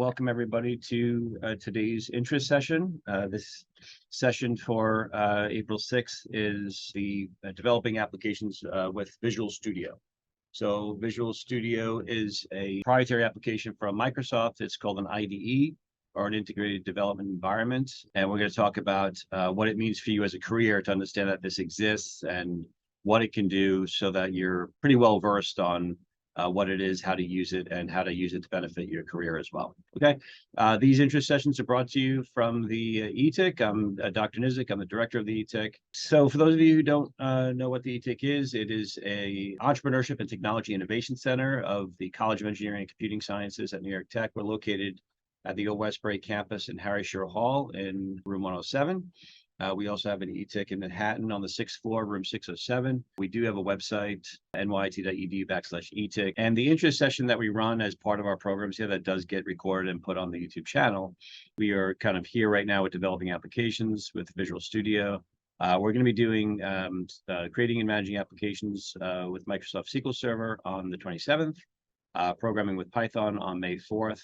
welcome everybody to today's interest session. This session for April 6th is the developing applications with Visual Studio. So Visual Studio is a proprietary application from Microsoft. It's called an IDE, or an integrated development environment. And we're going to talk about what it means for you as a career to understand that this exists and what it can do so that you're pretty well versed on what it is, how to use it, and how to use it to benefit your career as well. Okay, these interest sessions are brought to you from the ETIC. I'm Dr. Nizik. I'm the director of the ETIC. So for those of you who don't know what the ETIC is, it is a Entrepreneurship and Technology Innovation Center of the College of Engineering and Computing Sciences at New York Tech. We're located at the Old Westbury campus in Harry Shore Hall in room 107. We also have an ETIC in Manhattan on the 6th floor, room 607. We do have a website, nyit.edu/ETIC. And the interest session that we run as part of our programs here that does get recorded and put on the YouTube channel, we are kind of here right now with developing applications with Visual Studio. We're going to be doing creating and managing applications with Microsoft SQL Server on the 27th, programming with Python on May 4th.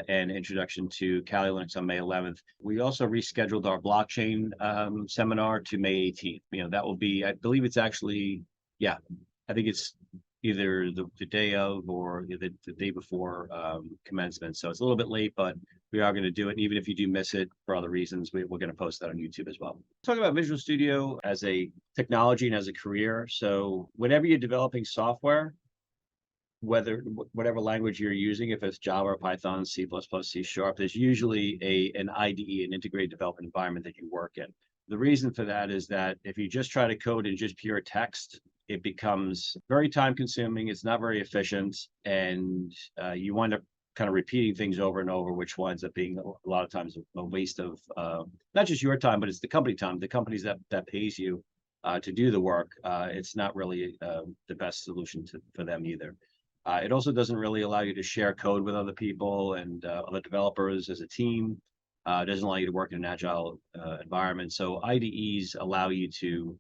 And introduction to Kali Linux on May 11th. We also rescheduled our blockchain seminar to May 18th. That will be, I believe it's actually, I think it's either the day of or the day before commencement. So it's a little bit late, but we are going to do it. And even if you do miss it for other reasons, we're going to post that on YouTube as well. Talk about Visual Studio as a technology and as a career. So whenever you're developing software, whatever language you're using, if it's Java, Python, C++, C#, there's usually an IDE, an integrated development environment that you work in. The reason for that is that if you just try to code in just pure text, it becomes very time consuming, it's not very efficient, and you wind up kind of repeating things over and over, which winds up being a lot of times a waste of not just your time, but it's the company time, the companies that pays you to do the work. It's not really the best solution for them either. It also doesn't really allow you to share code with other people and other developers as a team. It doesn't allow you to work in an agile environment. So IDEs allow you to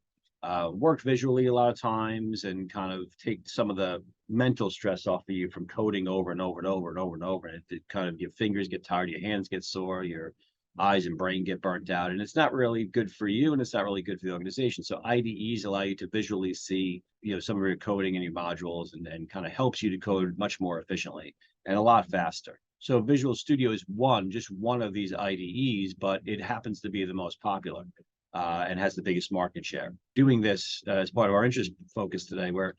work visually a lot of times and kind of take some of the mental stress off of you from coding over and over and over and over and over. And it kind of, your fingers get tired, your hands get sore, your eyes and brain get burnt out, and it's not really good for you, and it's not really good for the organization. So IDEs allow you to visually see, some of your coding and your modules, and kind of helps you to code much more efficiently and a lot faster. So Visual Studio is just one of these IDEs, but it happens to be the most popular and has the biggest market share. Doing this as part of our interest focus today, where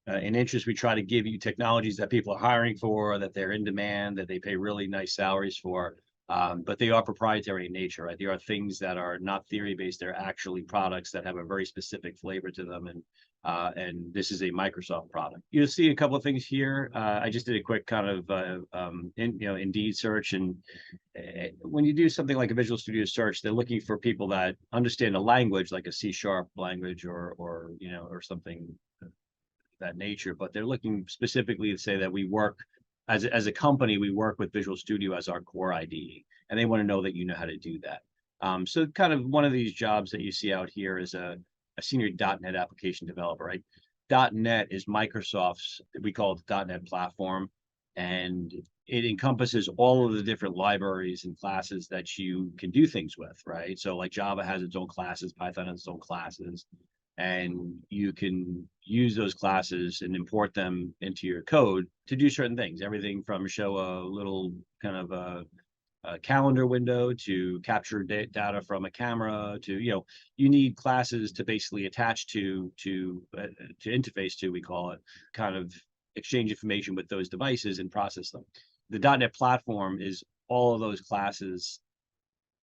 in interest, we try to give you technologies that people are hiring for, that they're in demand, that they pay really nice salaries for. But they are proprietary in nature, right? They are things that are not theory-based. They're actually products that have a very specific flavor to them. And this is a Microsoft product. You'll see a couple of things here. I just did a quick kind of Indeed search. And when you do something like a Visual Studio search, they're looking for people that understand a language like a C# language or something of that nature. But they're looking specifically to say that we work as a company, we work with Visual Studio as our core IDE, and they want to know that you know how to do that. So kind of one of these jobs that you see out here is a senior .NET application developer, right? .NET is Microsoft's, we call it the .NET platform, and it encompasses all of the different libraries and classes that you can do things with, right? So like Java has its own classes, Python has its own classes, and you can use those classes and import them into your code to do certain things. Everything from show a little kind of a calendar window to capture data from a camera to, you need classes to basically attach to interface to, we call it, kind of exchange information with those devices and process them. The .NET platform is all of those classes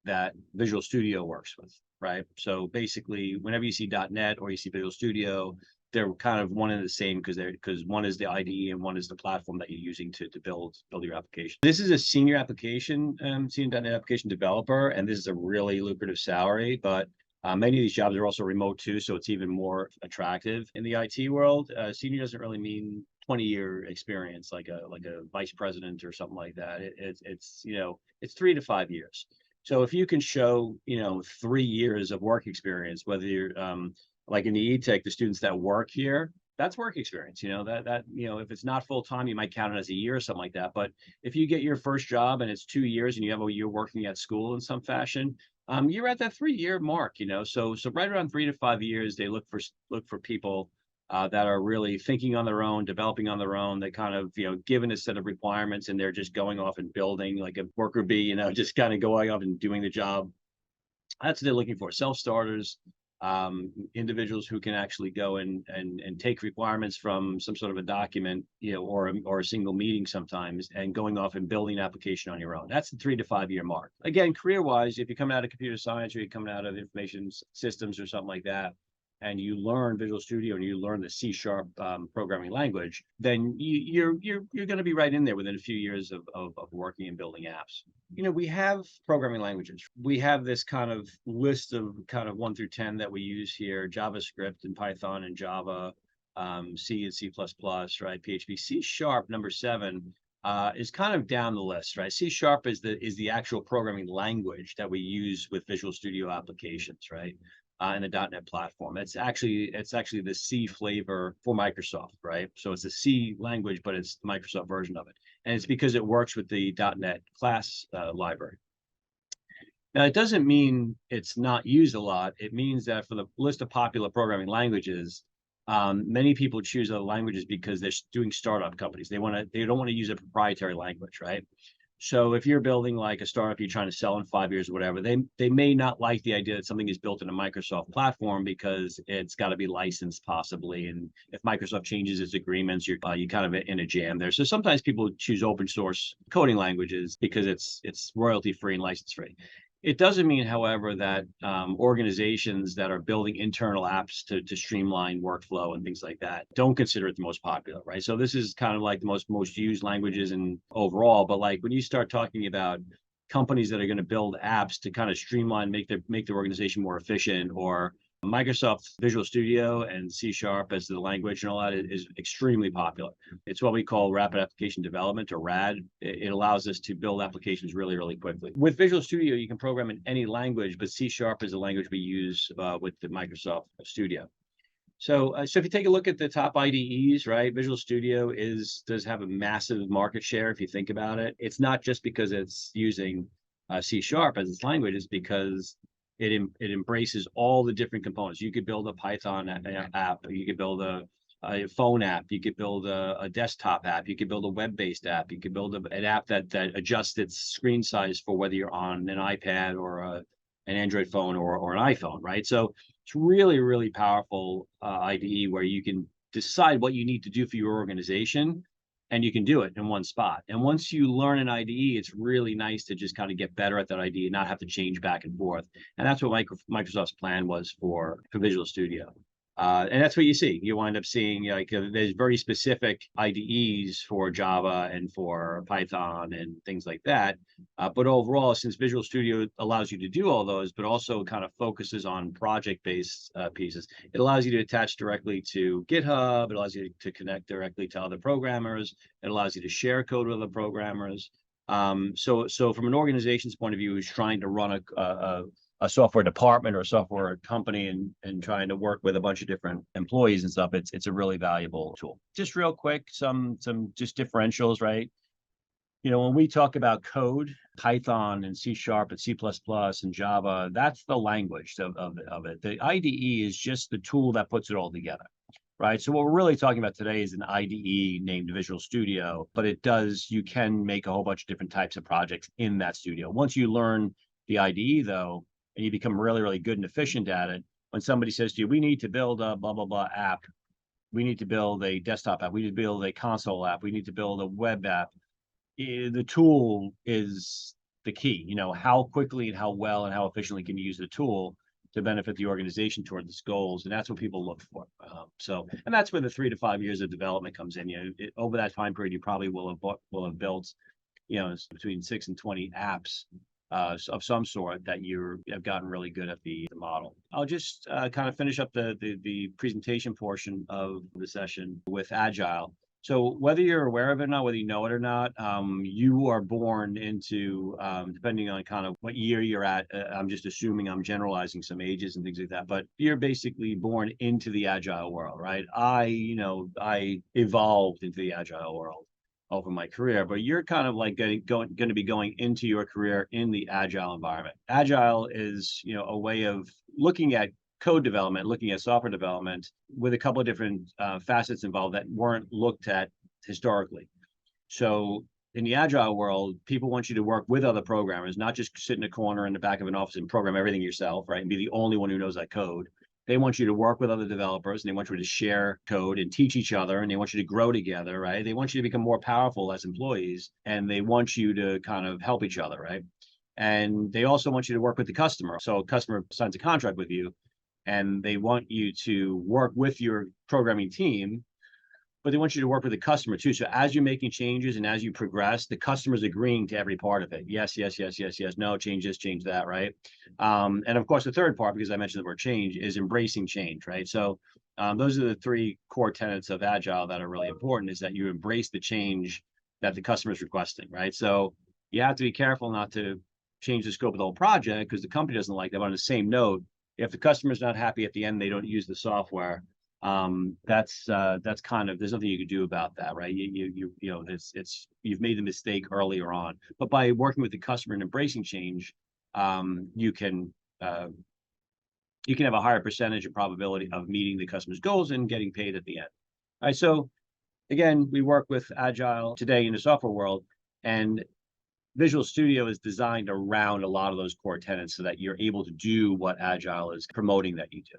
that Visual Studio works with. Right. So basically, whenever you see .NET or you see Visual Studio, they're kind of one and the same because one is the IDE and one is the platform that you're using to build your application. This is a senior .NET application developer, and this is a really lucrative salary. But many of these jobs are also remote too, so it's even more attractive. In the IT world, senior doesn't really mean 20-year experience like a vice president or something like that. It's 3 to 5 years. So if you can show, 3 years of work experience, whether you're like in the ETIC, the students that work here, That's work experience, if it's not full time, you might count it as a year or something like that. But if you get your first job and it's 2 years and you have a year working at school in some fashion, you're at that 3 year mark, So right around 3 to 5 years, they look for people that are really thinking on their own, developing on their own. They kind of, given a set of requirements and they're just going off and building like a worker bee, just kind of going off and doing the job. That's what they're looking for. Self-starters, individuals who can actually go and take requirements from some sort of a document, or a single meeting sometimes, and going off and building an application on your own. That's the 3 to 5 year mark. Again, career-wise, if you're coming out of computer science or you're coming out of information systems or something like that, and you learn Visual Studio and you learn the C# programming language, then you're going to be right in there within a few years of working and building apps. We have programming languages. We have this kind of list of kind of 1 through 10 that we use here: JavaScript and Python and Java, C and C++, right? PHP. C# number 7 is kind of down the list, right? C# is the actual programming language that we use with Visual Studio applications, right? In the .NET platform. It's actually the C flavor for Microsoft, right? So it's a C language, but it's the Microsoft version of it. And it's because it works with the .NET class library. Now, it doesn't mean it's not used a lot. It means that for the list of popular programming languages, many people choose other languages because they're doing startup companies. They don't want to use a proprietary language, right? So if you're building like a startup you're trying to sell in 5 years or whatever, they may not like the idea that something is built in a Microsoft platform because it's got to be licensed possibly. And if Microsoft changes its agreements, you're kind of in a jam there. So sometimes people choose open source coding languages because it's royalty free and license free. It doesn't mean, however, that organizations that are building internal apps to streamline workflow and things like that don't consider it the most popular, right? So this is kind of like the most used languages and overall, but like when you start talking about companies that are going to build apps to kind of streamline, make their organization more efficient, or Microsoft Visual Studio and C# as the language and all that is extremely popular. It's what we call rapid application development, or RAD. It allows us to build applications really, really quickly. With Visual Studio, you can program in any language, but C# is the language we use with the Microsoft Studio. So if you take a look at the top IDEs, right, Visual Studio does have a massive market share if you think about it. It's not just because it's using C# as its language, it's because it embraces all the different components. You could build a Python app, you could build a phone app, you could build a desktop app, you could build a web-based app, you could build an app that adjusts its screen size for whether you're on an iPad or an Android phone or an iPhone, right? So it's really, really powerful IDE where you can decide what you need to do for your organization, and you can do it in one spot. And once you learn an IDE, it's really nice to just kind of get better at that IDE and not have to change back and forth. And that's what Microsoft's plan was for Visual Studio. And that's what you see. You wind up seeing there's very specific IDEs for Java and for Python and things like that. But overall, since Visual Studio allows you to do all those, but also kind of focuses on project-based pieces, it allows you to attach directly to GitHub. It allows you to connect directly to other programmers. It allows you to share code with other programmers. So from an organization's point of view, who's trying to run a software department or a software company and trying to work with a bunch of different employees and stuff, it's a really valuable tool. Just real quick, some just differentials, right? When we talk about code, Python and C# and C++ and Java, that's the language of it. The IDE is just the tool that puts it all together, right? So what we're really talking about today is an IDE named Visual Studio, but you can make a whole bunch of different types of projects in that studio. Once you learn the IDE, though, and you become really, really good and efficient at it, when somebody says to you, we need to build a blah, blah, blah app, we need to build a desktop app, we need to build a console app, we need to build a web app, the tool is the key. How quickly and how well and how efficiently can you use the tool to benefit the organization toward its goals? And that's what people look for. And that's where the 3 to 5 years of development comes in. Over that time period, you probably will have built, between 6 and 20 apps of some sort that you have gotten really good at the model. I'll just kind of finish up the presentation portion of the session with Agile. So whether you're aware of it or not, whether you know it or not, you are born into, depending on kind of what year you're at, I'm just assuming I'm generalizing some ages and things like that, but you're basically born into the agile world, right? I evolved into the agile world over my career, but you're kind of like going to be going into your career in the agile environment. Agile is, a way of looking at code development, looking at software development with a couple of different facets involved that weren't looked at historically. So in the agile world, people want you to work with other programmers, not just sit in a corner in the back of an office and program everything yourself, right? And be the only one who knows that code. They want you to work with other developers, and they want you to share code and teach each other, and they want you to grow together, right? They want you to become more powerful as employees, and they want you to kind of help each other, right? And they also want you to work with the customer. So a customer signs a contract with you, and they want you to work with your programming team, but they want you to work with the customer too. So as you're making changes and as you progress, the customer's agreeing to every part of it. Yes, yes, yes, yes, yes. No, change this, change that, right? And of course, the third part, because I mentioned the word change, is embracing change, right? So those are the three core tenets of Agile that are really important, is that you embrace the change that the customer is requesting, right? So you have to be careful not to change the scope of the whole project because the company doesn't like that. But on the same note, if the customer's not happy at the end, they don't use the software. That's kind of, there's nothing you can do about that, right? You've made the mistake earlier on, but by working with the customer and embracing change, you can have a higher percentage of probability of meeting the customer's goals and getting paid at the end. All right, so again, we work with Agile today in the software world, and Visual Studio is designed around a lot of those core tenets so that you're able to do what Agile is promoting that you do.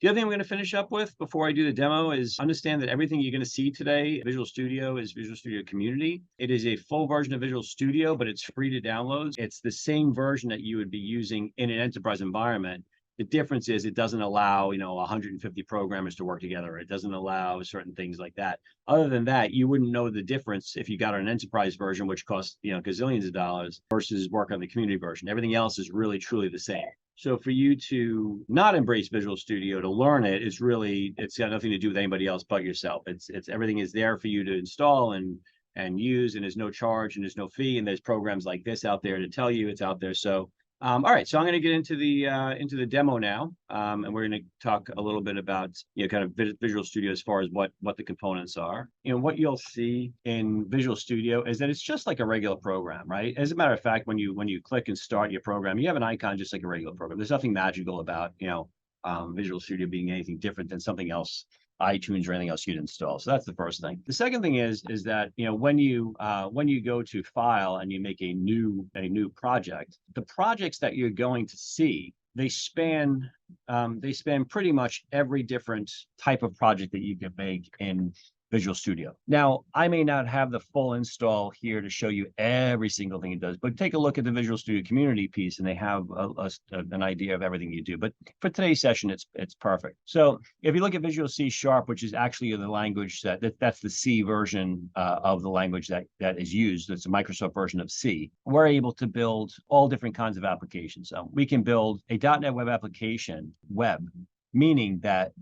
The other thing I'm going to finish up with before I do the demo is understand that everything you're going to see today, Visual Studio, is Visual Studio Community. It is a full version of Visual Studio, but it's free to download. It's the same version that you would be using in an enterprise environment. The difference is it doesn't allow, 150 programmers to work together. It doesn't allow certain things like that. Other than that, you wouldn't know the difference if you got an enterprise version, which costs, gazillions of dollars, versus work on the community version. Everything else is really, truly the same. So for you to not embrace Visual Studio, to learn it, it's got nothing to do with anybody else but yourself. It's everything is there for you to install and use, and there's no charge and there's no fee, and there's programs like this out there to tell you it's out there. So all right, so I'm going to get into the demo now, and we're going to talk a little bit about kind of Visual Studio as far as what the components are. What you'll see in Visual Studio is that it's just like a regular program, right? As a matter of fact, when you click and start your program, you have an icon just like a regular program. There's nothing magical about Visual Studio being anything different than something else, iTunes or anything else you'd install. So that's the first thing. The second thing is that when you go to File and you make a new project, the projects that you're going to see, they span pretty much every different type of project that you can make in Visual Studio. Now, I may not have the full install here to show you every single thing it does, but take a look at the Visual Studio community piece and they have an idea of everything you do. But for today's session, it's perfect. So if you look at Visual C#, which is actually the language that's the C version of the language that is used. It's a Microsoft version of C. We're able to build all different kinds of applications. So we can build a .NET web application, meaning that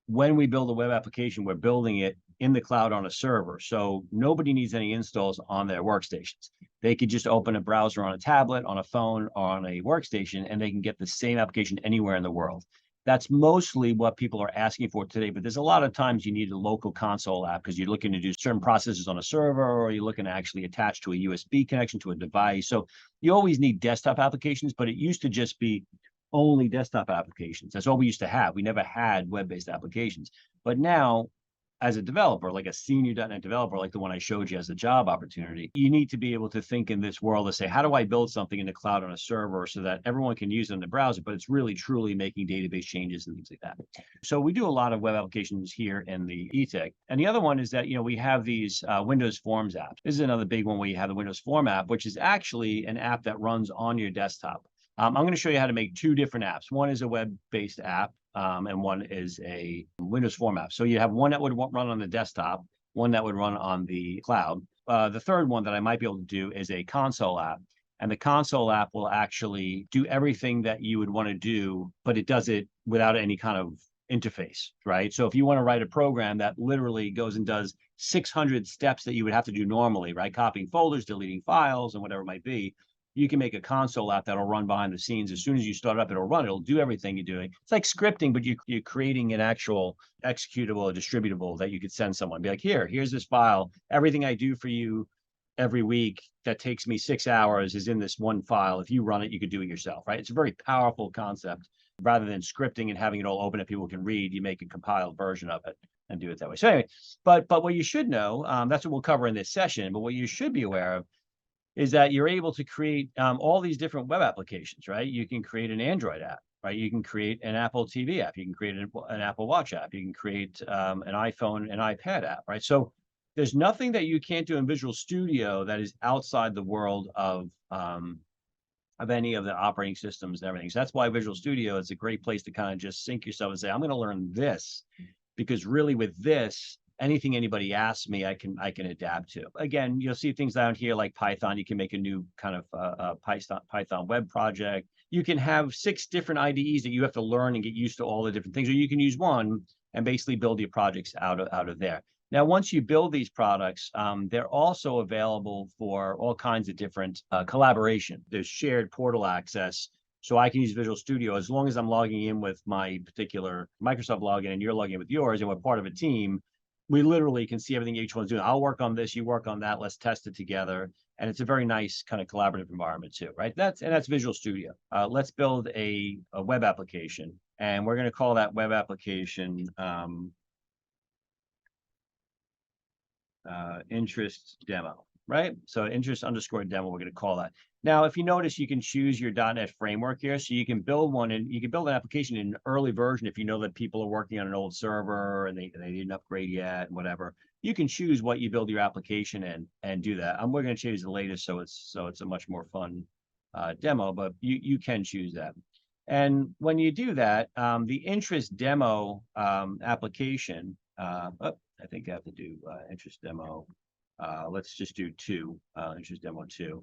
when we build a web application, we're building it in the cloud on a server. So nobody needs any installs on their workstations. They could just open a browser on a tablet, on a phone, or on a workstation, and they can get the same application anywhere in the world. That's mostly what people are asking for today, but there's a lot of times you need a local console app because you're looking to do certain processes on a server, or you're looking to actually attach to a USB connection to a device. So you always need desktop applications, but it used to just be only desktop applications. That's all we used to have. We never had web-based applications. But now, as a developer, like a senior .NET developer, like the one I showed you as a job opportunity, you need to be able to think in this world and say, how do I build something in the cloud on a server so that everyone can use it in the browser, but it's really, truly making database changes and things like that. So we do a lot of web applications here in the eTech. And the other one is that, we have these Windows Forms apps. This is another big one where you have the Windows Form app, which is actually an app that runs on your desktop. I'm going to show you how to make two different apps. One is a web-based app, and one is a Windows Form app. So you have one that would run on the desktop, one that would run on the cloud. The third one that I might be able to do is a console app. And the console app will actually do everything that you would want to do, but it does it without any kind of interface, right? So if you want to write a program that literally goes and does 600 steps that you would have to do normally, right? Copying folders, deleting files, and whatever it might be, you can make a console app that'll run behind the scenes. As soon as you start it up, it'll run. It'll do everything you're doing. It's like scripting, but you're creating an actual executable or distributable that you could send someone. Be like, here's this file. Everything I do for you every week that takes me 6 hours is in this one file. If you run it, you could do it yourself, right? It's a very powerful concept. Rather than scripting and having it all open that people can read, you make a compiled version of it and do it that way. So anyway, but what you should know, that's what we'll cover in this session, but what you should be aware of is that you're able to create all these different web applications, right? You can create an Android app, right? You can create an Apple TV app. You can create an Apple Watch app. You can create an iPhone and iPad app, right? So there's nothing that you can't do in Visual Studio that is outside the world of any of the operating systems and everything. So that's why Visual Studio is a great place to kind of just sink yourself and say, I'm going to learn this, because really with this, anything anybody asks me, I can adapt to. Again, you'll see things down here like Python. You can make a new kind of Python web project. You can have 6 different IDEs that you have to learn and get used to all the different things, or you can use one and basically build your projects out of there. Now, once you build these products, they're also available for all kinds of different collaboration. There's shared portal access. So I can use Visual Studio as long as I'm logging in with my particular Microsoft login and you're logging in with yours and we're part of a team. We literally can see everything each one's doing. I'll work on this, you work on that, let's test it together. And it's a very nice kind of collaborative environment too, right? That's Visual Studio. Let's build a web application, and we're going to call that web application interest demo, right? So interest underscore demo, we're going to call that. Now, if you notice, you can choose your .NET framework here. So you can build one, and you can build an application in an early version if you know that people are working on an old server and they didn't upgrade yet and whatever. You can choose what you build your application in and do that. We're going to choose the latest, so it's a much more fun demo, but you can choose that. And when you do that, the interest demo application, I think I have to do interest demo. Let's just do 2, interest demo 2.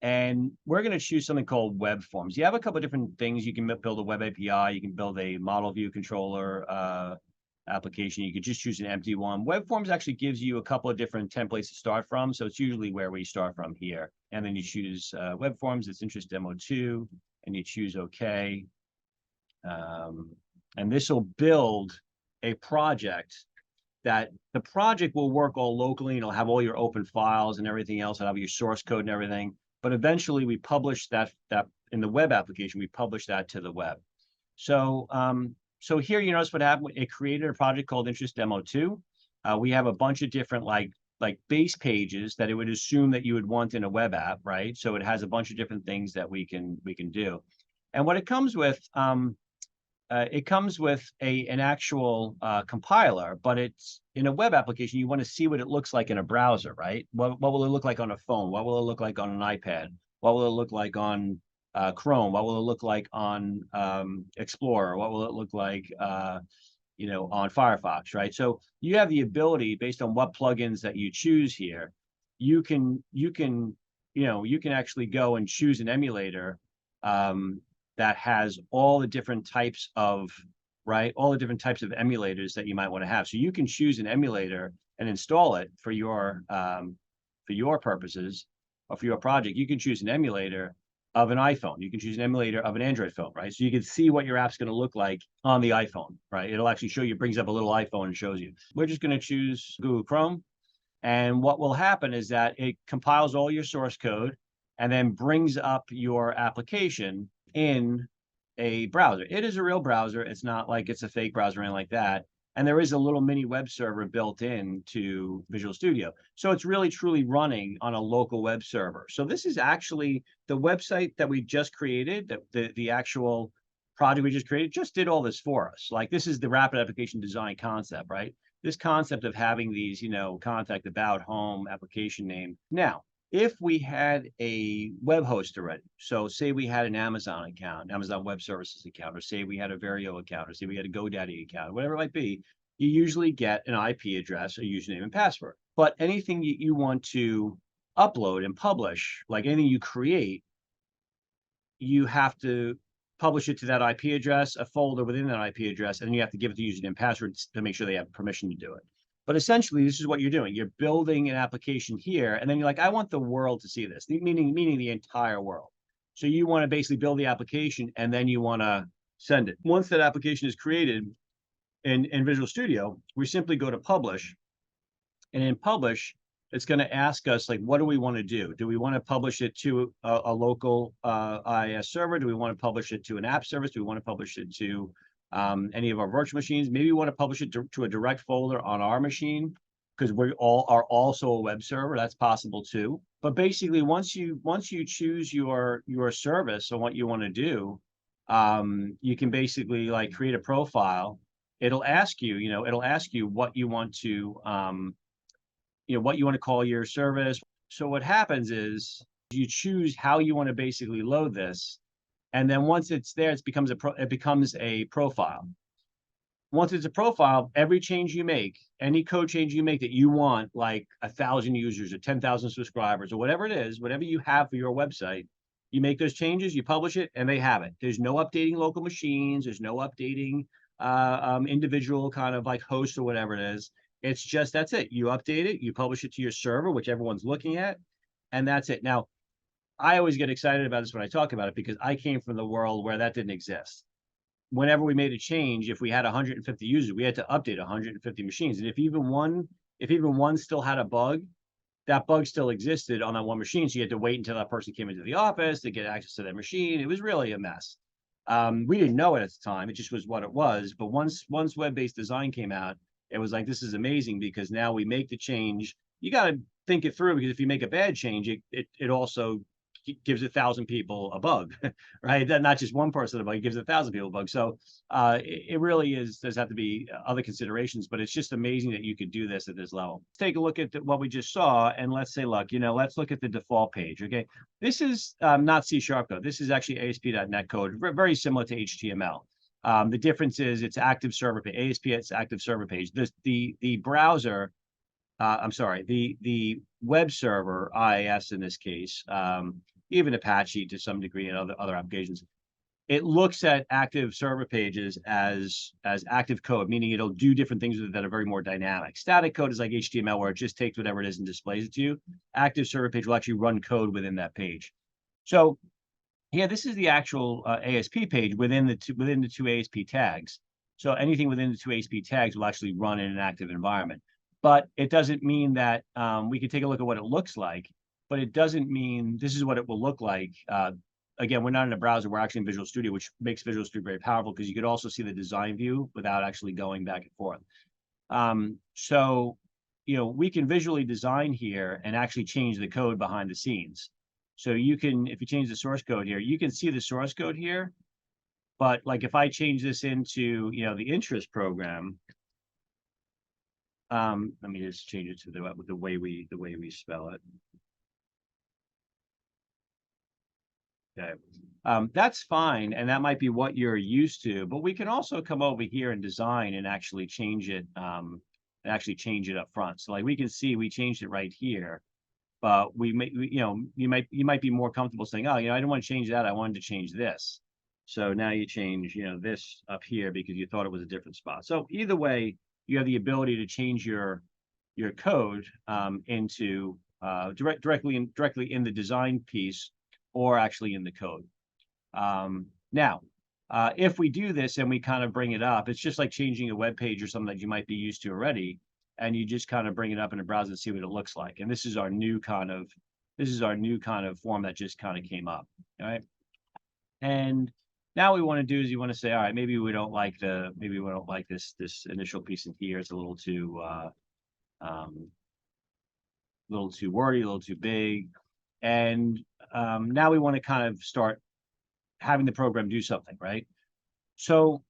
And we're going to choose something called web forms. You have a couple of different things. You can build a web API. You can build a model view controller application. You could just choose an empty one. Web forms actually gives you a couple of different templates to start from. So it's usually where we start from here. And then you choose web forms. It's interest demo 2, and you choose OK. And this will build a project that the project will work all locally, and it'll have all your open files and everything else. It'll have your source code and everything. But eventually we publish that in the web application, we publish that to the web. So so here, you notice what happened. It created a project called Interest Demo 2. We have a bunch of different like base pages that it would assume that you would want in a web app, right? So it has a bunch of different things that we can do. And what it comes with, an actual compiler, but it's in a web application. You want to see what it looks like in a browser, right? What will it look like on a phone? What will it look like on an iPad? What will it look like on Chrome? What will it look like on Explorer? What will it look like, on Firefox, right? So you have the ability, based on what plugins that you choose here, you can actually go and choose an emulator that has all the different types of emulators that you might want to have. So you can choose an emulator and install it for your purposes or for your project. You can choose an emulator of an iPhone. You can choose an emulator of an Android phone, right? So you can see what your app's going to look like on the iPhone, right? It'll actually show you, brings up a little iPhone and shows you. We're just going to choose Google Chrome. And what will happen is that it compiles all your source code and then brings up your application in a browser. It is a real browser. It's not like it's a fake browser or anything like that. And there is a little mini web server built in to Visual Studio. So it's really truly running on a local web server. So this is actually the website that we just created, the actual project we just created, just did all this for us. Like, this is the rapid application design concept, right? This concept of having these, contact, about, home, application name. Now, if we had a web host already, so say we had an Amazon account, Amazon Web Services account, or say we had a Verio account, or say we had a GoDaddy account, whatever it might be, you usually get an IP address, a username, and password. But anything you want to upload and publish, like anything you create, you have to publish it to that IP address, a folder within that IP address, and then you have to give it the username and password to make sure they have permission to do it. But essentially, this is what you're doing. You're building an application here, and then you're like, I want the world to see this, meaning the entire world. So you want to basically build the application, and then you want to send it. Once that application is created in Visual Studio, we simply go to publish, and in publish, it's going to ask us, like, what do we want to do? Do we want to publish it to a local IIS server? Do we want to publish it to an app service? Do we want to publish it to any of our virtual machines? Maybe we want to publish it to a direct folder on our machine, because we all are also a web server. That's possible too. But basically, once you choose your service and what you want to do, you can basically like create a profile. It'll ask you, it'll ask you what you want to what you want to call your service. So what happens is you choose how you want to basically load this, and then once it's there, it becomes a profile. Once it's a profile, every change you make, any code change you make that you want, like 1,000 users or 10,000 subscribers or whatever it is, whatever you have for your website, you make those changes, you publish it, and they have it. There's no updating local machines. There's no updating individual kind of like hosts or whatever it is. It's just, that's it. You update it, you publish it to your server, which everyone's looking at, and that's it. Now, I always get excited about this when I talk about it, because I came from the world where that didn't exist. Whenever we made a change, if we had 150 users, we had to update 150 machines. And if even one still had a bug, that bug still existed on that one machine. So you had to wait until that person came into the office to get access to that machine. It was really a mess. We didn't know it at the time. It just was what it was. But once web-based design came out, it was like, this is amazing, because now we make the change. You got to think it through, because if you make a bad change, it also gives 1,000 people a bug, right? That not just one person a bug, it gives 1,000 people a bug. So it really is, there's have to be other considerations, but it's just amazing that you could do this at this level. Let's take a look at what we just saw, and let's say, look, let's look at the default page, okay? This is not C# code. This is actually ASP.NET code, very similar to HTML. The difference is it's active server page. ASP, it's active server page. The browser, I'm sorry, the web server, IIS in this case, even Apache to some degree and other applications, it looks at active server pages as active code, meaning it'll do different things with it that are very more dynamic. Static code is like HTML, where it just takes whatever it is and displays it to you. Active server page will actually run code within that page. So yeah, this is the actual ASP page within the two ASP tags. So anything within the two ASP tags will actually run in an active environment. But it doesn't mean that we can take a look at what it looks like, but it doesn't mean this is what it will look like. Again, we're not in a browser, we're actually in Visual Studio, which makes Visual Studio very powerful, because you could also see the design view without actually going back and forth. So, we can visually design here and actually change the code behind the scenes. So you can, if you change the source code here, you can see the source code here. But like if I change this into, the interest program, let me just change it to the way we spell it. Okay, that's fine, and that might be what you're used to. But we can also come over here and design and actually change it, up front. So like we can see we changed it right here. But we may, you might be more comfortable saying, oh, I didn't want to change that. I wanted to change this. So now you change, this up here because you thought it was a different spot. So either way, you have the ability to change your code into directly in the design piece, or actually in the code. Now, if we do this and we kind of bring it up, it's just like changing a web page or something that you might be used to already, and you just kind of bring it up in a browser and see what it looks like. And this is our new kind of form that just kind of came up. All right. And now what we want to do is you want to say, all right, maybe we don't like this initial piece in here. It's a little too wordy, a little too big. And now we want to kind of start having the program do something, right? So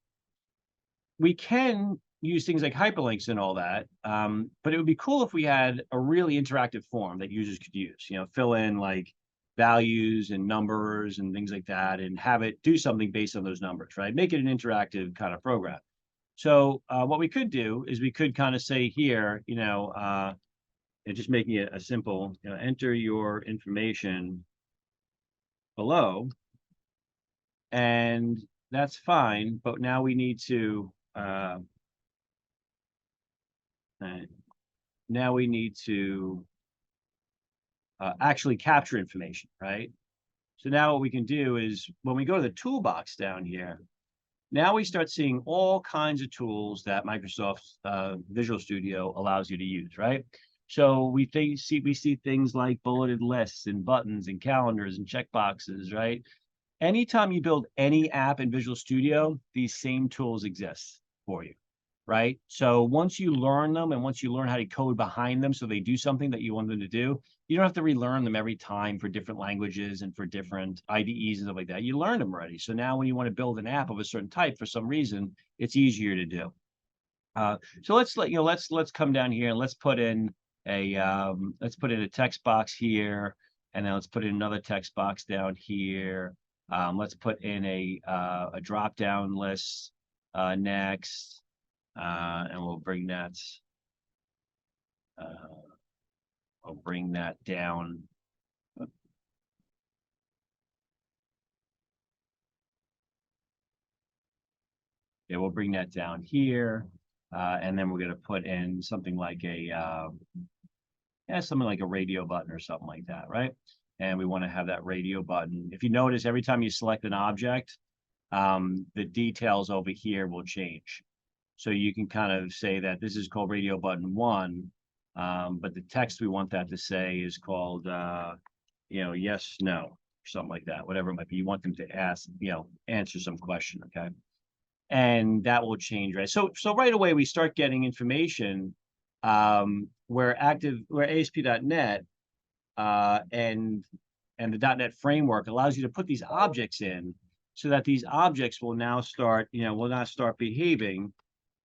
we can use things like hyperlinks and all that, but it would be cool if we had a really interactive form that users could use, fill in like values and numbers and things like that, and have it do something based on those numbers, right? Make it an interactive kind of program. So what we could do is we could kind of say here, just making it a simple, enter your information below, And that's fine, but now we need to now we need to actually capture information, right? So now what we can do is when we go to the toolbox down here, now we start seeing all kinds of tools that Microsoft Visual Studio allows you to use, right? So we see things like bulleted lists and buttons and calendars and checkboxes, right? Anytime you build any app in Visual Studio, these same tools exist for you, right? So once you learn them and once you learn how to code behind them so they do something that you want them to do, you don't have to relearn them every time for different languages and for different IDEs and stuff like that. You learned them already. So now when you want to build an app of a certain type for some reason, it's easier to do. So let's come down here and let's put in a text box here, and then let's put in another text box down here. Let's put in a drop down list next, and we'll bring that down. Yeah, we'll bring that down here, and then we're going to put in something like something like a radio button or something like that, right? And we want to have that radio button. If you notice, every time you select an object, the details over here will change. So you can kind of say that this is called radio button 1, but the text we want that to say is called, yes, no, or something like that, whatever it might be. You want them to ask, answer some question, okay? And that will change, right? So right away we start getting information where ASP.NET and the .NET framework allows you to put these objects in so that these objects will now start behaving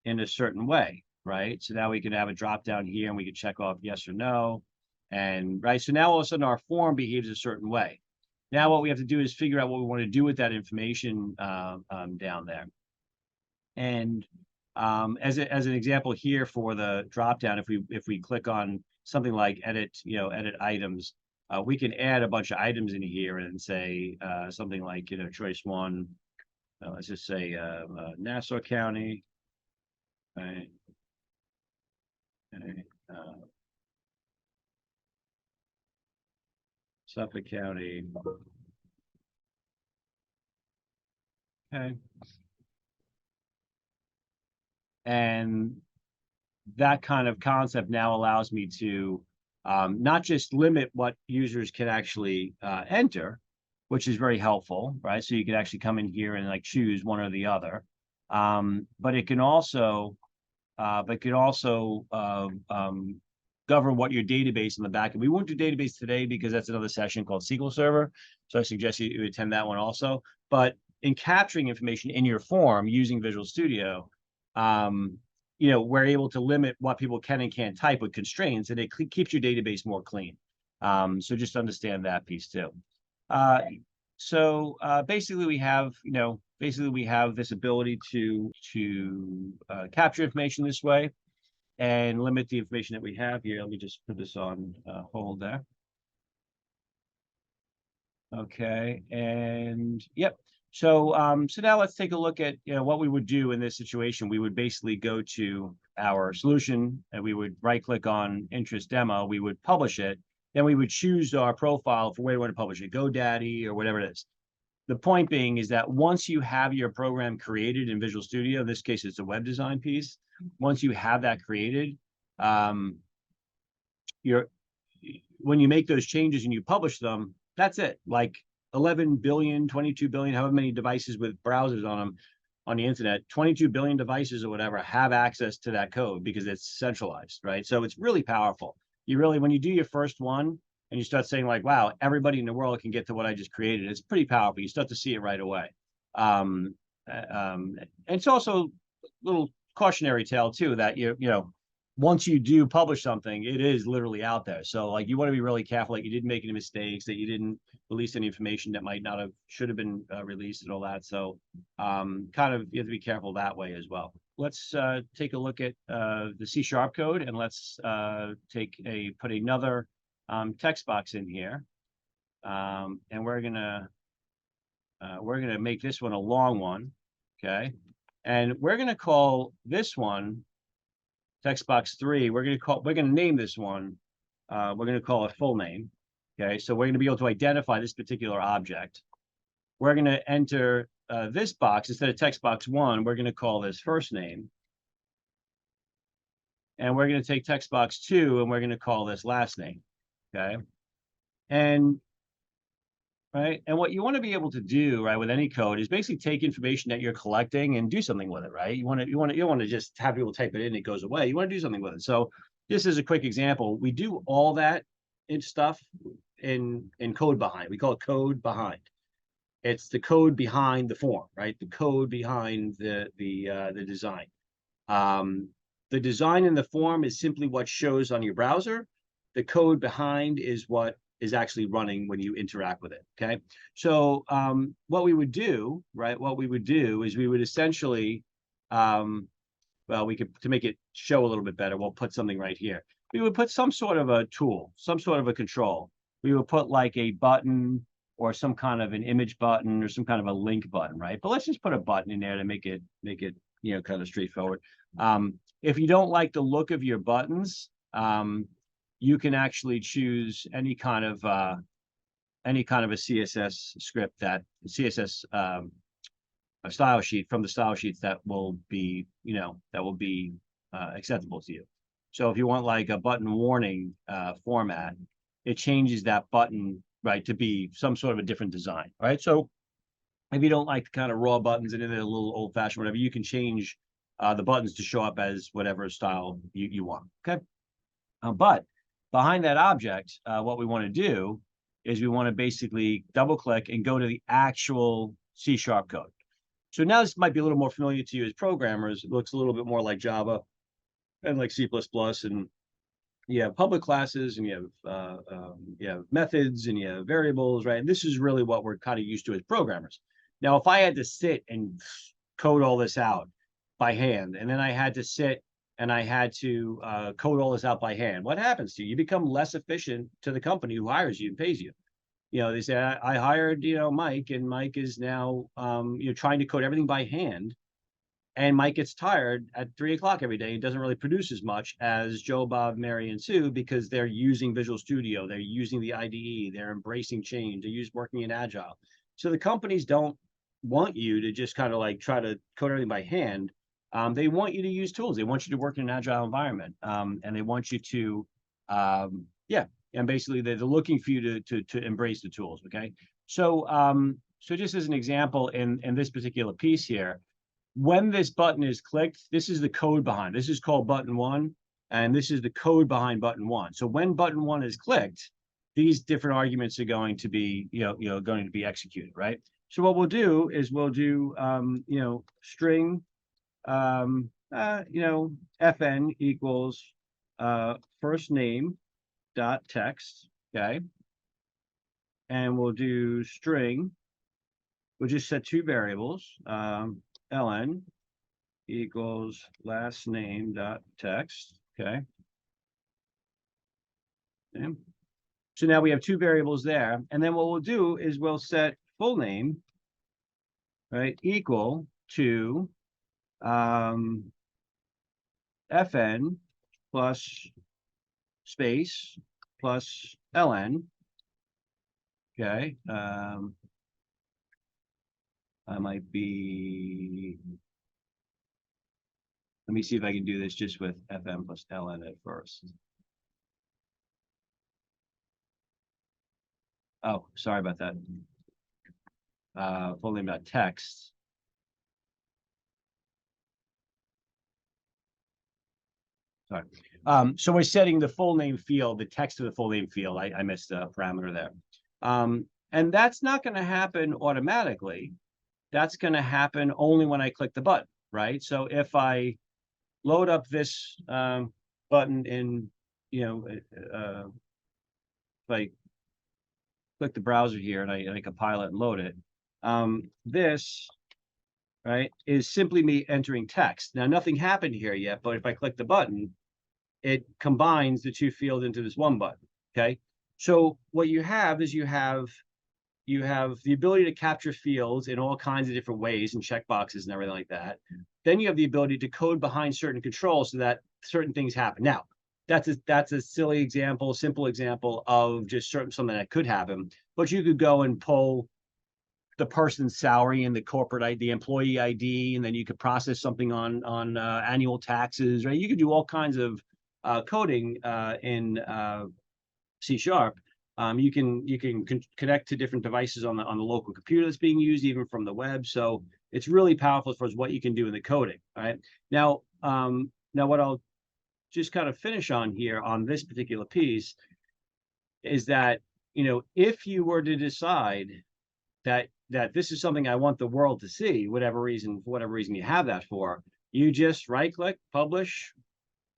in a certain way, right? So now we can have a drop down here and we can check off yes or no. And right, so now all of a sudden our form behaves a certain way. Now what we have to do is figure out what we want to do with that information down there. And as an example here for the drop down, if we click on something like edit items, we can add a bunch of items in here and say something like choice 1. Let's just say Nassau County, right? Suffolk County. Okay. And that kind of concept now allows me to not just limit what users can actually enter, which is very helpful, right? So you can actually come in here and like choose one or the other. But it can also govern what your database in the back. And we won't do database today because that's another session called SQL Server. So I suggest you attend that one also. But in capturing information in your form using Visual Studio, we're able to limit what people can and can't type with constraints, and it keeps your database more clean. So just understand that piece too. Basically we have this ability to capture information this way and limit the information that we have here. Let me just put this on hold there. Okay, and yep. So now let's take a look at what we would do in this situation. We would basically go to our solution and we would right click on interest demo. We would publish it. Then we would choose our profile for where we want to publish it, GoDaddy or whatever it is. The point being is that once you have your program created in Visual Studio, in this case, it's a web design piece. Once you have that created, when you make those changes and you publish them, that's it. Like 11 billion, 22 billion, however many devices with browsers on them on the internet, 22 billion devices or whatever have access to that code because it's centralized, right? So it's really powerful. When you do your first one and you start saying like, wow, everybody in the world can get to what I just created, it's pretty powerful. You start to see it right away. And it's also a little cautionary tale too, that once you do publish something, it is literally out there. So like you want to be really careful that you didn't make any mistakes, that you didn't release any information that should have been released and all that. So you have to be careful that way as well. Let's take a look at the C# code, and let's put another text box in here. And we're gonna we're going to make this one a long one. Okay. And we're going to call this one text box 3. We're going to name this one. We're going to call it full name. Okay. So we're going to be able to identify this particular object. We're going to enter this box instead of text box 1. We're going to call this first name. And we're going to take text box 2 and we're going to call this last name. Okay. And right. And what you want to be able to do, right, with any code is basically take information that you're collecting and do something with it, right? You don't want to just have people type it in, it goes away. You want to do something with it. So this is a quick example. We do all that in stuff in code behind. We call it code behind. It's the code behind the form, right? The code behind the design. The design in the form is simply what shows on your browser. The code behind is what is actually running when you interact with it. Okay. So what we would do, right? What we would do is we would essentially, well, we could, to make it show a little bit better, we'll put something right here. We would put some sort of a tool, some sort of a control. We would put like a button or some kind of an image button or some kind of a link button, right? But let's just put a button in there to make it, kind of straightforward. If you don't like the look of your buttons, you can actually choose any kind of a CSS script, that CSS a style sheet from the style sheets that will be acceptable to you. So if you want like a button warning format, it changes that button, right, to be some sort of a different design, right? So if you don't like the kind of raw buttons and they're a little old fashioned, whatever, you can change the buttons to show up as whatever style you want. Okay. But behind that object, what we want to do is we want to basically double click and go to the actual C# code. So now this might be a little more familiar to you as programmers. It looks a little bit more like Java and like C++, and you have public classes and you have methods and you have variables, right? And this is really what we're kind of used to as programmers. Now, if I had to sit and code all this out by hand, and then I had to sit and I had to code all this out by hand, what happens to you? You become less efficient to the company who hires you and pays you. They say, I hired, Mike, and Mike is now, trying to code everything by hand. And Mike gets tired at 3 o'clock every day and doesn't really produce as much as Joe, Bob, Mary, and Sue, because they're using Visual Studio, they're using the IDE, they're embracing change, they're working in Agile. So the companies don't want you to just kind of like try to code everything by hand. They want you to use tools. They want you to work in an Agile environment, and they want you to, and basically they're looking for you to embrace the tools. Okay, so so just as an example, in this particular piece here, when this button is clicked, this is the code behind. This is called button 1, and this is the code behind button 1. So when button 1 is clicked, these different arguments are going to be, going to be executed, right? So what we'll do is we'll do, string, FN equals first name dot text, okay? And we'll do string. We'll just set 2 variables. ln equals last name dot text, okay? So now we have 2 variables there, and then what we'll do is we'll set full name, right, equal to FN plus space plus ln, okay? I might be, let me see if I can do this just with FM plus ln at first. Oh, sorry about that. Full name dot text. Sorry. So we're setting the full name field, the text of the full name field. I missed a parameter there. And that's not going to happen automatically. That's going to happen only when I click the button, right? So if I load up this button in, if I click the browser here and I compile it and load it, this, right, is simply me entering text. Now, nothing happened here yet, but if I click the button, it combines the 2 fields into this one button, okay? So what you have is you have you have the ability to capture fields in all kinds of different ways and checkboxes and everything like that. Then you have the ability to code behind certain controls so that certain things happen. Now, that's a silly example, simple example of just something that could happen. But you could go and pull the person's salary and the corporate ID, the employee ID, and then you could process something on annual taxes, right? You could do all kinds of coding in C#. You can connect to different devices on the local computer that's being used, even from the web. So it's really powerful as far as what you can do in the coding. Right now, what I'll just kind of finish on here on this particular piece is that, if you were to decide that this is something I want the world to see, for whatever reason you have that for, you just right click, publish,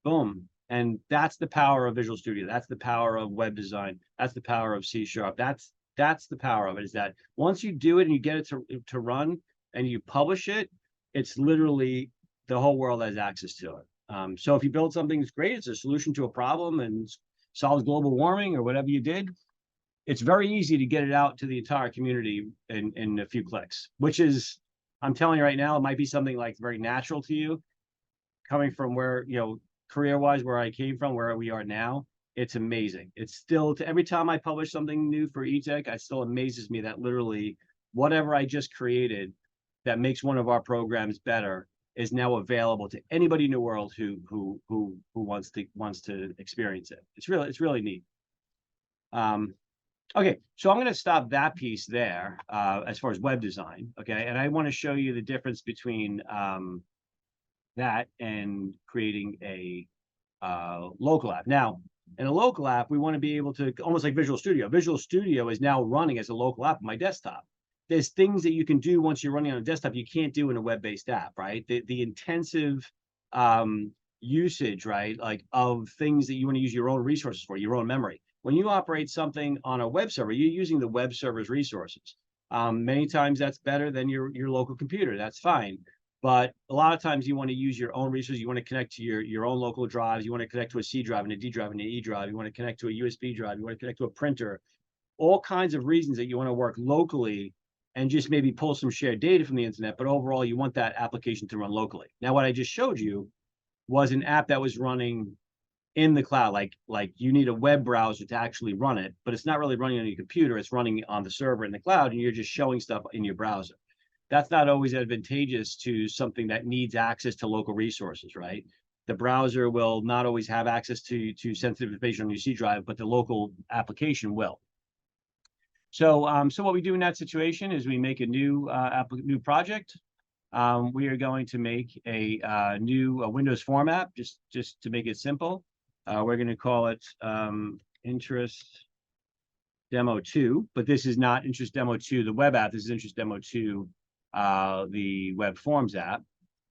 boom. And that's the power of Visual Studio. That's the power of web design. That's the power of C#. That's the power of it, is that once you do it and you get it to run and you publish it, it's literally the whole world has access to it. So if you build something that's great, it's a solution to a problem and solves global warming or whatever you did, it's very easy to get it out to the entire community in a few clicks, which is, I'm telling you right now, it might be something like very natural to you, coming from where, career-wise, where I came from, where we are now. It's amazing. It's still, every time I publish something new for eTech, it still amazes me that literally whatever I just created that makes one of our programs better is now available to anybody in the world who wants to experience it. It's really neat. Okay, so I'm going to stop that piece there as far as web design. Okay, and I want to show you the difference between that and creating a local app. Now, in a local app, we want to be able to, almost like Visual Studio. Visual Studio is now running as a local app on my desktop. There's things that you can do once you're running on a desktop you can't do in a web-based app, right? The intensive usage, right, like of things that you want to use your own resources for, your own memory. When you operate something on a web server, you're using the web server's resources. Many times that's better than your local computer. That's fine. But a lot of times you want to use your own resources. You want to connect to your own local drives. You want to connect to a C drive and a D drive and an E drive. You want to connect to a USB drive. You want to connect to a printer. All kinds of reasons that you want to work locally and just maybe pull some shared data from the internet. But overall, you want that application to run locally. Now, what I just showed you was an app that was running in the cloud. Like you need a web browser to actually run it, but it's not really running on your computer. It's running on the server in the cloud, and you're just showing stuff in your browser. That's not always advantageous to something that needs access to local resources, right? The browser will not always have access to sensitive information on your C drive, but the local application will. So what we do in that situation is we make a new project. We are going to make a new Windows Form app, just to make it simple. We're going to call it Interest Demo 2, but this is not Interest Demo 2, the web app. This is Interest Demo 2, the web forms app.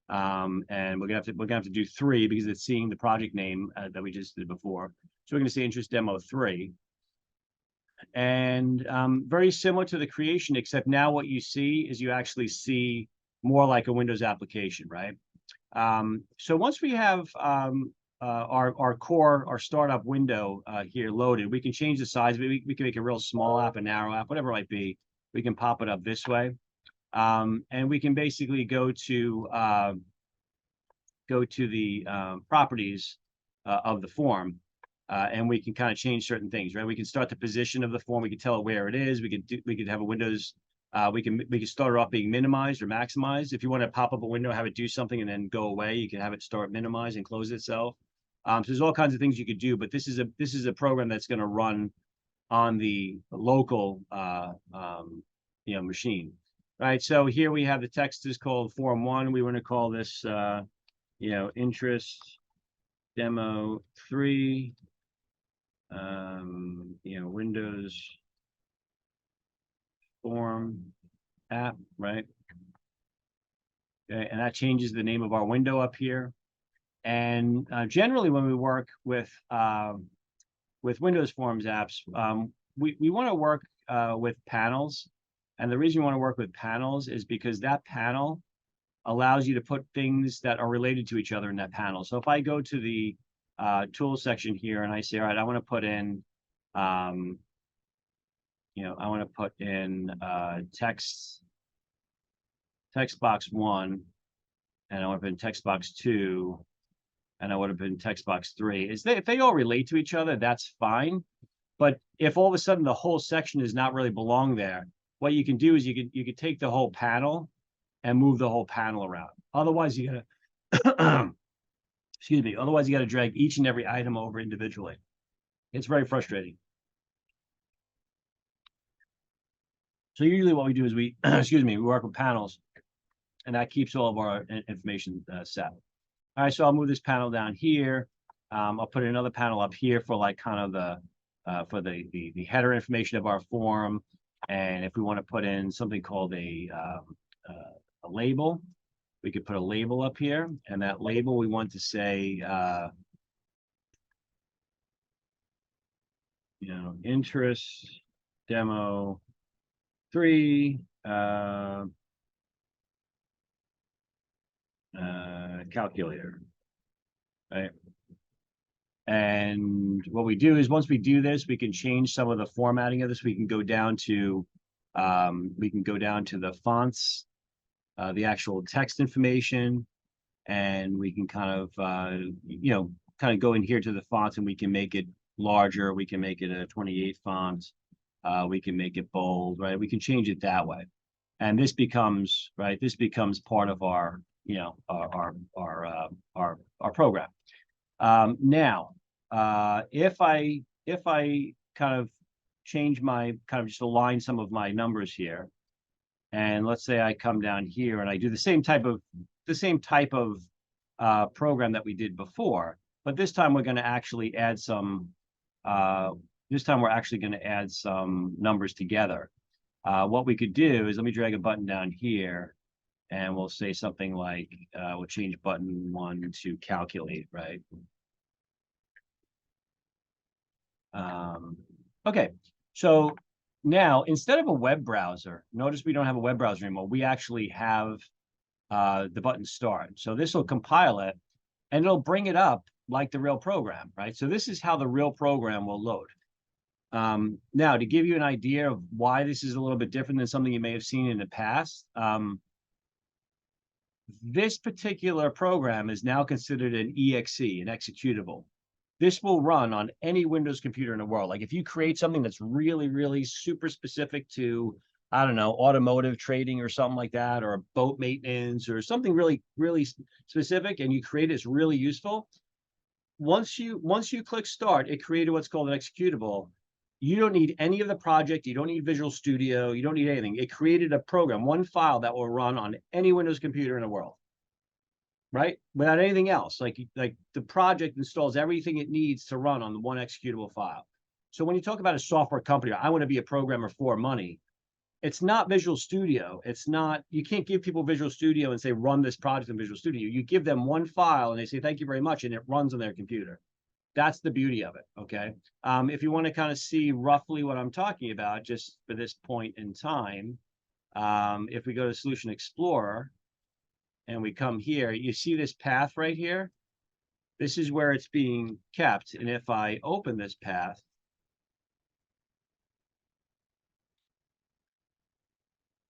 And we're gonna have to do 3 because it's seeing the project name that we just did before. So we're going to say Interest Demo 3. And very similar to the creation, except now what you see is you actually see more like a Windows application, right? So once we have our startup window here loaded, we can change the size of it. We can make a real small app, a narrow app, whatever it might be. We can pop it up this way, and we can basically go to the properties of the form, and we can kind of change certain things, right? We can start the position of the form. We can tell it where it is. We could have a Windows. We can start it off being minimized or maximized. If you want to pop up a window, have it do something, and then go away, you can have it start minimized and close itself. So there's all kinds of things you could do, but this is a program that's going to run on the local machine, right? So here we have the text is called Form 1. We want to call this Interest Demo 3. Windows Form app, right? Okay, and that changes the name of our window up here. And generally, when we work with Windows Forms apps, we want to work with panels. And the reason you want to work with panels is because that panel allows you to put things that are related to each other in that panel. So if I go to the tools section here and I say, all right, I want to put in I want to put in text box 1, and I want to put in text box 2, and I would have been text box 3. If they all relate to each other, that's fine. But if all of a sudden the whole section does not really belong there, what you can do is you could take the whole panel and move the whole panel around. Otherwise, you gotta excuse me. Otherwise, you got to drag each and every item over individually. It's very frustrating. So usually what we do is we excuse me, we work with panels, and that keeps all of our information set. All right, so I'll move this panel down here. I'll put another panel up here for like kind of the header information of our form. And if we want to put in something called a label, we could put a label up here, and that label we want to say, interest demo 3 calculator, right? And what we do is once we do this, we can change some of the formatting of this. We can go down to the fonts, the actual text information, and we can kind of go in here to the fonts, and we can make it larger. We can make it a 28 font. We can make it bold, right? We can change it that way, and this becomes part of our our program. Now, if I kind of change my just align some of my numbers here, and let's say I come down here and I do the same type of program that we did before, but this time we're going to actually add some. This time we're actually going to add some numbers together. What we could do is, let me drag a button down here, and we'll say something like, we'll change button 1 to calculate, right? Okay, so now instead of a web browser, notice we don't have a web browser anymore. We actually have the button start. So this will compile it, and it'll bring it up like the real program, right? So this is how the real program will load. Now, to give you an idea of why this is a little bit different than something you may have seen in the past, this particular program is now considered an EXE, an executable. This will run on any Windows computer in the world. Like if you create something that's really, really super specific to, I don't know, automotive trading or something like that, or boat maintenance or something really, really specific, and you create it's really useful. Once you click start, it created what's called an executable. You don't need any of the project. You don't need Visual Studio. You don't need anything. It created a program, one file that will run on any Windows computer in the world, right? Without anything else. Like the project installs everything it needs to run on the one executable file. So when you talk about a software company, I want to be a programmer for money. It's not Visual Studio. It's not, you can't give people Visual Studio and say, run this project in Visual Studio. You give them one file and they say, thank you very much, and it runs on their computer. That's the beauty of it, okay? If you want to kind of see roughly what I'm talking about, just for this point in time, if we go to Solution Explorer and we come here, you see this path right here? This is where it's being kept. And if I open this path,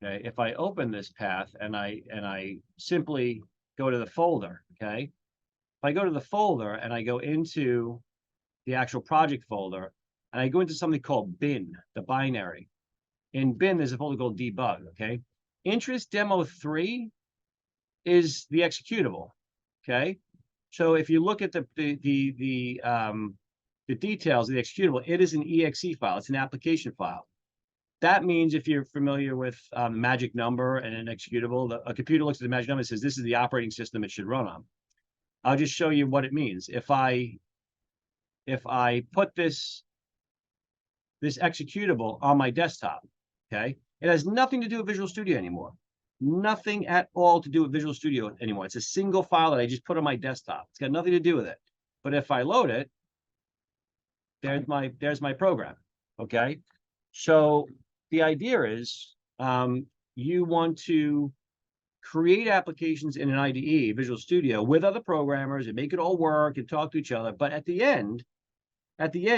okay, if I open this path and I simply go to the folder, okay? If I go to the folder and I go into the actual project folder, and I go into something called bin, the binary. In bin, there's a folder called debug, okay? Interest demo 3 is the executable, okay? So if you look at the details of the executable, it is an exe file. It's an application file. That means if you're familiar with magic number and an executable, a computer looks at the magic number and says, this is the operating system it should run on. I'll just show you what it means. If I put this executable on my desktop, okay, it has nothing to do with Visual Studio anymore. Nothing at all to do with Visual Studio anymore. It's a single file that I just put on my desktop. It's got nothing to do with it. But if I load it, there's my program, okay? So the idea is you want to create applications in an IDE, Visual Studio, with other programmers and make it all work and talk to each other. But at the end,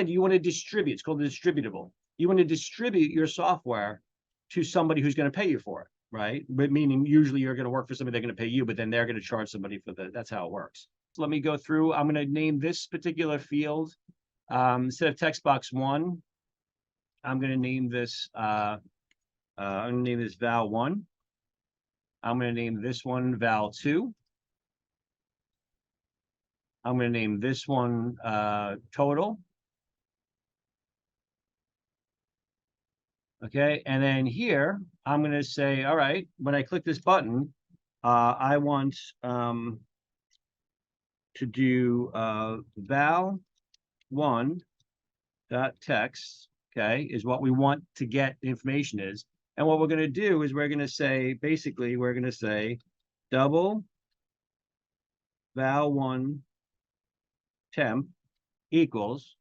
you want to distribute. It's called a distributable. you want to distribute your software to somebody who's going to pay you for it, right? But meaning usually you're going to work for somebody, they're going to pay you, but then they're going to charge somebody for that's how it works. So let me go through. I'm going to name this particular field, instead of text box 1, I'm going to name this, I'm going to name this val 1. I'm going to name this one val 2. I'm going to name this one total. Okay, and then here, I'm going to say, all right, when I click this button, I want to do val 1 dot text, okay, is what we want to get the information is. And what we're going to do is we're going to say, basically, we're going to say double val 1 temp equals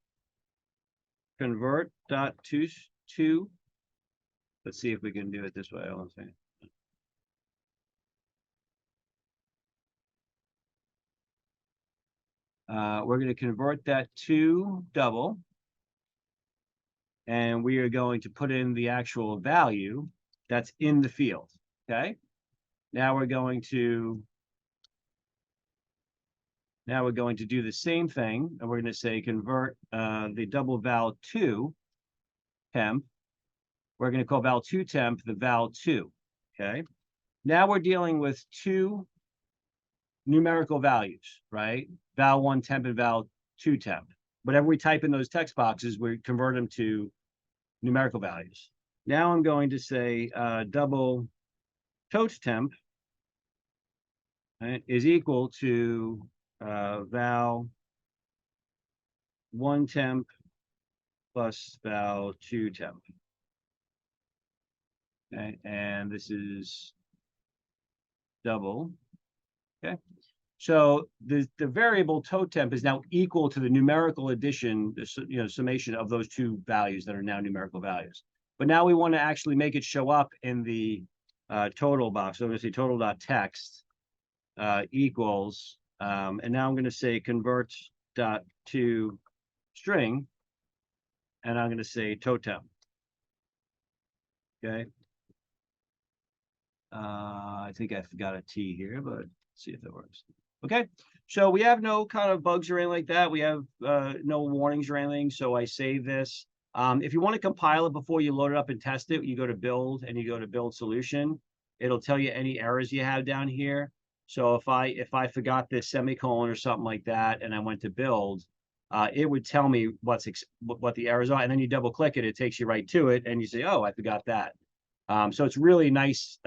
convert dot to let's see if we can do it this way. We're going to convert that to double, and we are going to put in the actual value that's in the field. Okay. Now we're going to do the same thing, and we're going to say convert the double val 2 temp. We're going to call val 2 temp the val 2. Okay. Now we're dealing with two numerical values, right? Val 1 temp and val 2 temp. Whatever we type in those text boxes, we convert them to numerical values. Now I'm going to say double totes temp, right, is equal to val 1 temp plus val 2 temp. Okay, and this is double. Okay, so the variable tote temp is now equal to the numerical addition, summation of those two values that are now numerical values. But now we want to actually make it show up in the total box. So I'm going to say total.text equals, and now I'm going to say convert dot to string, and I'm going to say tote temp. Okay. I think I forgot a T here, but let's see if it works. Okay, so we have no kind of bugs or anything like that. We have no warnings or anything, so I save this. If you want to compile it before you load it up and test it, you go to build and you go to build solution. It'll tell you any errors you have down here. So if I forgot this semicolon or something like that and I went to build, it would tell me what the errors are, and then you double click it, it takes you right to it, and you say, oh, I forgot that. So it's really nice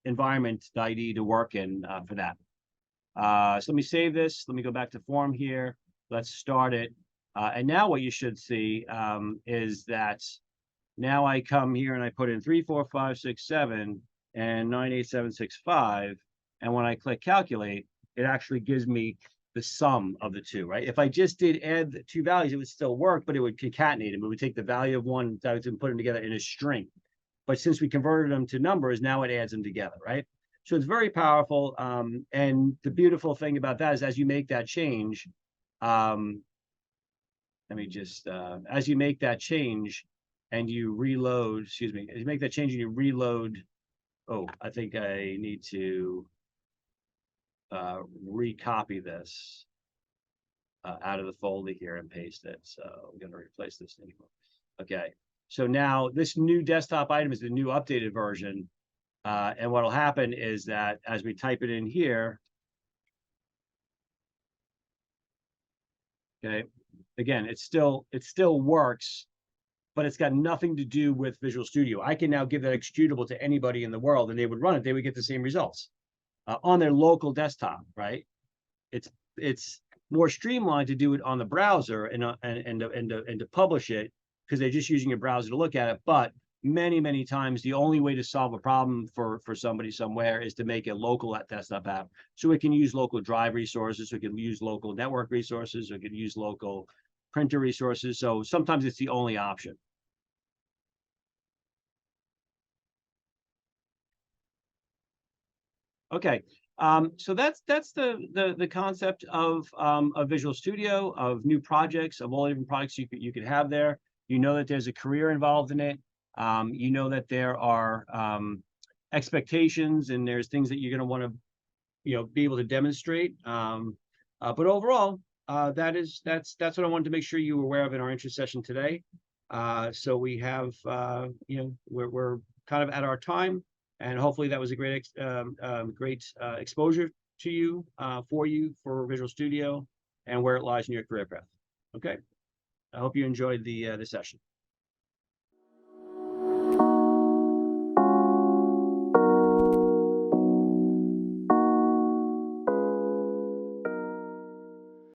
environment IDE to work in for that. So let me save this. Let me go back to form here. Let's start it. And now what you should see is that now I come here and I put in 3, 4, 5, 6, 7 and 9, 8, 7, 6, 5. And when I click calculate, it actually gives me the sum of the two, right? If I just did add the two values, it would still work, but it would concatenate them. It would take the value of one and put them together in a string. But since we converted them to numbers, now it adds them together, right? So it's very powerful. And the beautiful thing about that is as you make that change, let me just, as you make that change and you reload, excuse me, as you make that change and you reload, oh, I think I need to recopy this out of the folder here and paste it. So I'm going to replace this anymore. Okay. So now this new desktop item is the new updated version. And what will happen is that as we type it in here, okay, again, it still works, but it's got nothing to do with Visual Studio. I can now give that executable to anybody in the world and they would run it. They would get the same results on their local desktop, right? It's more streamlined to do it on the browser and to publish it because they're just using your browser to look at it. But many times the only way to solve a problem for somebody somewhere is to make a local desktop app, so it can use local drive resources, so it can use local network resources, or it can use local printer resources. So sometimes it's the only option. Okay, so that's the concept of Visual Studio, of new projects, of all the different products you could have there. You know that there's a career involved in it. You know that there are expectations and there's things that you're going to want to, be able to demonstrate. But overall, that's what I wanted to make sure you were aware of in our intro session today. So we have, we're kind of at our time, and hopefully that was a great exposure to you, for Visual Studio and where it lies in your career path. Okay. I hope you enjoyed the session.